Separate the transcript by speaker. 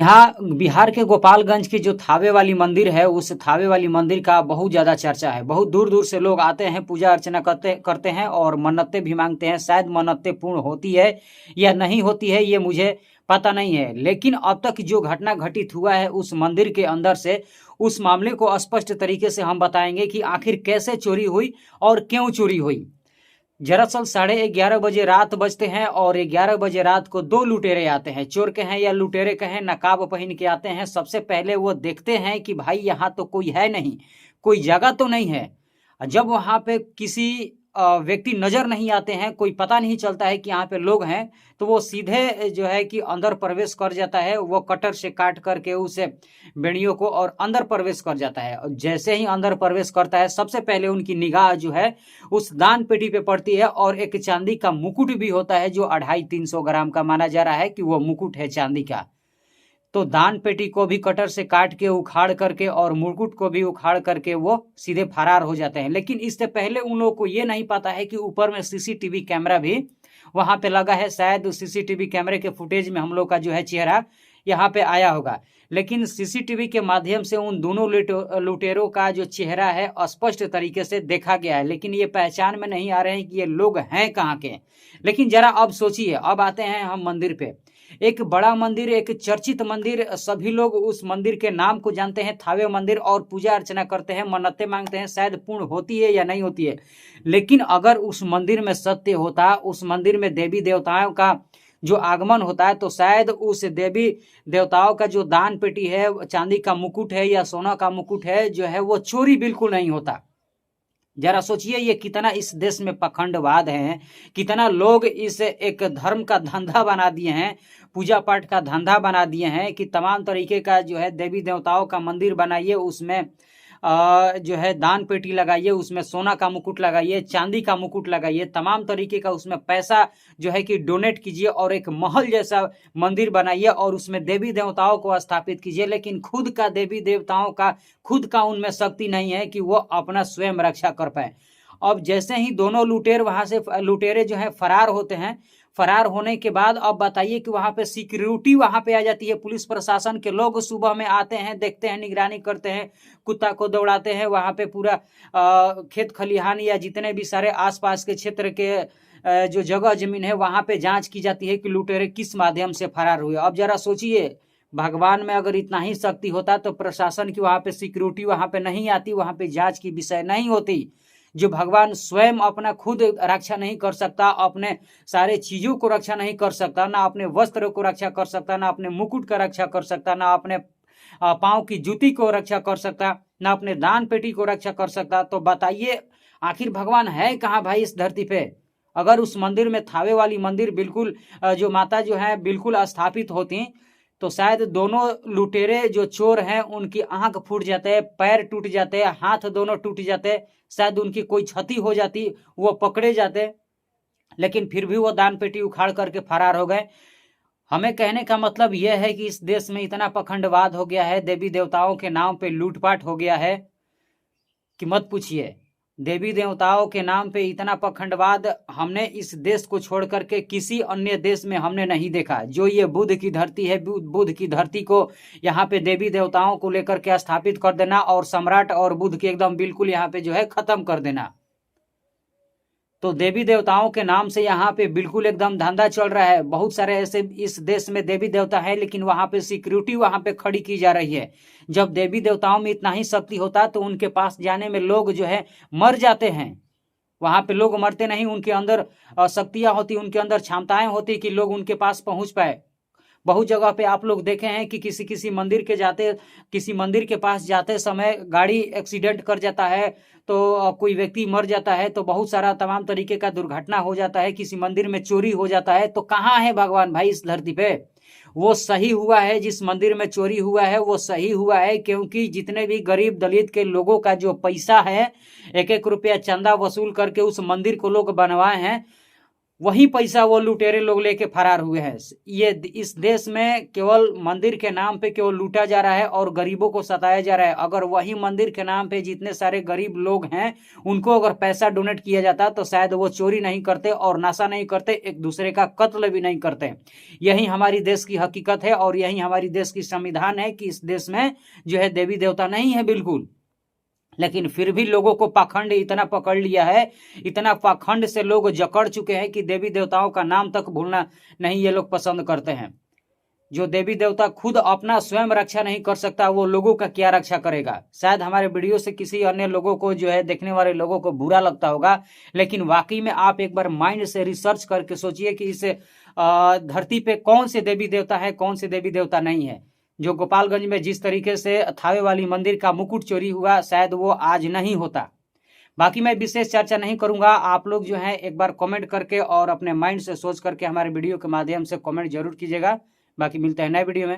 Speaker 1: यहाँ बिहार के गोपालगंज की जो थावे वाली मंदिर है, उस थावे वाली मंदिर का बहुत ज़्यादा चर्चा है। बहुत दूर दूर से लोग आते हैं, पूजा अर्चना करते करते हैं और मन्नतें भी मांगते हैं। शायद मन्नतें पूर्ण होती है या नहीं होती है, ये मुझे पता नहीं है। लेकिन अब तक जो घटना घटित हुआ है उस मंदिर के अंदर से, उस मामले को स्पष्ट तरीके से हम बताएंगे कि आखिर कैसे चोरी हुई और क्यों चोरी हुई। दरअसल 11:30 बजे रात बजते हैं और 11 बजे रात को दो लुटेरे आते हैं। चोर कहें या लुटेरे कहें, नकाब पहन के आते हैं। सबसे पहले वो देखते हैं कि भाई यहाँ तो कोई है नहीं, कोई जगह तो नहीं है। जब वहाँ पे किसी व्यक्ति नजर नहीं आते हैं, कोई पता नहीं चलता है कि यहाँ पे लोग हैं, तो वो सीधे जो है कि अंदर प्रवेश कर जाता है। वो कटर से काट करके उसे बेड़ियों को और अंदर प्रवेश कर जाता है। और जैसे ही अंदर प्रवेश करता है, सबसे पहले उनकी निगाह जो है उस दान पेटी पे पड़ती है और एक चांदी का मुकुट भी होता है, जो 250-300 ग्राम का माना जा रहा है कि वो मुकुट है चांदी का। तो दान पेटी को भी कटर से काट के उखाड़ करके और मुकुट को भी उखाड़ करके वो सीधे फरार हो जाते हैं। लेकिन इससे पहले उन लोगों को ये नहीं पता है कि ऊपर में सीसीटीवी कैमरा भी वहां पे लगा है। शायद उस सीसीटीवी कैमरे के फुटेज में हम लोग का जो है चेहरा यहाँ पे आया होगा। लेकिन सीसीटीवी के माध्यम से उन दोनों लुटेरों का जो चेहरा है स्पष्ट तरीके से देखा गया है। लेकिन ये पहचान में नहीं आ रहे हैं कि ये लोग हैं कहाँ के। लेकिन जरा अब सोचिए, अब आते हैं हम मंदिर पे। एक बड़ा मंदिर, एक चर्चित मंदिर, सभी लोग उस मंदिर के नाम को जानते हैं, थावे मंदिर, और पूजा अर्चना करते हैं, मन्नतें मांगते हैं। शायद पूर्ण होती है या नहीं होती है। लेकिन अगर उस मंदिर में सत्य होता, उस मंदिर में देवी देवताओं का जो आगमन होता है, तो शायद उस देवी देवताओं का जो दान पेटी है, चांदी का मुकुट है या सोना का मुकुट है, जो है वो चोरी बिल्कुल नहीं होता। जरा सोचिए ये कितना इस देश में पखंडवाद है, कितना लोग इस एक धर्म का धंधा बना दिए हैं, पूजा पाठ का धंधा बना दिए हैं कि तमाम तरीके का जो है देवी देवताओं का मंदिर बनाइए, उसमें जो है दान पेटी लगाइए, उसमें सोना का मुकुट लगाइए, चांदी का मुकुट लगाइए, तमाम तरीके का उसमें पैसा जो है कि डोनेट कीजिए और एक महल जैसा मंदिर बनाइए और उसमें देवी देवताओं को स्थापित कीजिए। लेकिन खुद का देवी देवताओं का खुद का उनमें शक्ति नहीं है कि वो अपना स्वयं रक्षा कर पाए। अब जैसे ही दोनों लुटेरे जो है फरार होते हैं, फरार होने के बाद अब बताइए कि वहां पे सिक्योरिटी वहां पे आ जाती है। पुलिस प्रशासन के लोग सुबह में आते हैं, देखते हैं, निगरानी करते हैं, कुत्ता को दौड़ाते हैं। वहां पे पूरा खेत खलिहान या जितने भी सारे आसपास के क्षेत्र के जो जगह जमीन है, वहां पे जांच की जाती है कि लुटेरे किस माध्यम से फरार हुए। अब जरा सोचिए, भगवान में अगर इतना ही शक्ति होता तो प्रशासन की वहां पे सिक्योरिटी वहां पे नहीं आती, वहां पे जांच की विषय नहीं होती। जो भगवान स्वयं अपना खुद रक्षा नहीं कर सकता, अपने सारे चीजों को रक्षा नहीं कर सकता, ना अपने वस्त्र को रक्षा कर सकता, ना अपने मुकुट का रक्षा कर सकता, ना अपने पांव की जूती को रक्षा कर सकता, ना अपने दान पेटी को रक्षा कर सकता, तो बताइए आखिर भगवान है कहाँ भाई इस धरती पे। अगर उस मंदिर में, थावे वाली मंदिर बिल्कुल जो माता जो है बिल्कुल स्थापित होती, तो शायद दोनों लुटेरे जो चोर हैं उनकी आंख फूट जाते, पैर टूट जाते, हाथ दोनों टूट जाते, शायद उनकी कोई क्षति हो जाती, वो पकड़े जाते। लेकिन फिर भी वो दान पेटी उखाड़ करके फरार हो गए। हमें कहने का मतलब यह है कि इस देश में इतना पखंडवाद हो गया है, देवी देवताओं के नाम पे लूटपाट हो गया है कि मत पूछिए। देवी देवताओं के नाम पे इतना पखंडवाद हमने इस देश को छोड़ करके किसी अन्य देश में हमने नहीं देखा। जो ये बुद्ध की धरती है, बुद्ध की धरती को यहाँ पे देवी देवताओं को लेकर के स्थापित कर देना और सम्राट और बुद्ध के एकदम बिल्कुल यहाँ पे जो है खत्म कर देना। तो देवी देवताओं के नाम से यहाँ पे बिल्कुल एकदम धंधा चल रहा है। बहुत सारे ऐसे इस देश में देवी देवता है, लेकिन वहां पे सिक्योरिटी वहां पे खड़ी की जा रही है। जब देवी देवताओं में इतना ही शक्ति होता तो उनके पास जाने में लोग जो है मर जाते हैं। वहां पे लोग मरते नहीं, उनके अंदर शक्तियां होती, उनके अंदर क्षमताएं होती कि लोग उनके पास पहुंच पाए। बहुत जगह पे आप लोग देखे हैं कि किसी मंदिर के पास जाते समय गाड़ी एक्सीडेंट कर जाता है, तो कोई व्यक्ति मर जाता है, तो बहुत सारा तमाम तरीके का दुर्घटना हो जाता है, किसी मंदिर में चोरी हो जाता है। तो कहाँ है भगवान भाई इस धरती पे। वो सही हुआ है, जिस मंदिर में चोरी हुआ है वो सही हुआ है, क्योंकि जितने भी गरीब दलित के लोगों का जो पैसा है, 1-1 रुपया चंदा वसूल करके उस मंदिर को लोग बनवाए हैं। वही पैसा वो लुटेरे लोग लेके फरार हुए हैं। ये इस देश में केवल मंदिर के नाम पे केवल लूटा जा रहा है और गरीबों को सताया जा रहा है। अगर वही मंदिर के नाम पे जितने सारे गरीब लोग हैं उनको अगर पैसा डोनेट किया जाता तो शायद वो चोरी नहीं करते और नशा नहीं करते, एक दूसरे का कत्ल भी नहीं करते। यही हमारी देश की हकीकत है और यही हमारी देश की संविधान है कि इस देश में जो है देवी देवता नहीं है बिल्कुल। लेकिन फिर भी लोगों को पाखंड इतना पकड़ लिया है, इतना पाखंड से लोग जकड़ चुके हैं कि देवी देवताओं का नाम तक भूलना नहीं ये लोग पसंद करते हैं। जो देवी देवता खुद अपना स्वयं रक्षा नहीं कर सकता वो लोगों का क्या रक्षा करेगा। शायद हमारे वीडियो से किसी अन्य लोगों को जो है देखने वाले लोगों को बुरा लगता होगा, लेकिन वाकई में आप एक बार माइंड से रिसर्च करके सोचिए कि इस धरती पे कौन से देवी देवता है, कौन से देवी देवता नहीं है। जो गोपालगंज में जिस तरीके से थावे वाली मंदिर का मुकुट चोरी हुआ शायद वो आज नहीं होता। बाकी मैं विशेष चर्चा नहीं करूंगा। आप लोग जो है एक बार कमेंट करके और अपने माइंड से सोच करके हमारे वीडियो के माध्यम से कमेंट जरूर कीजिएगा। बाकी मिलते हैं नए वीडियो में।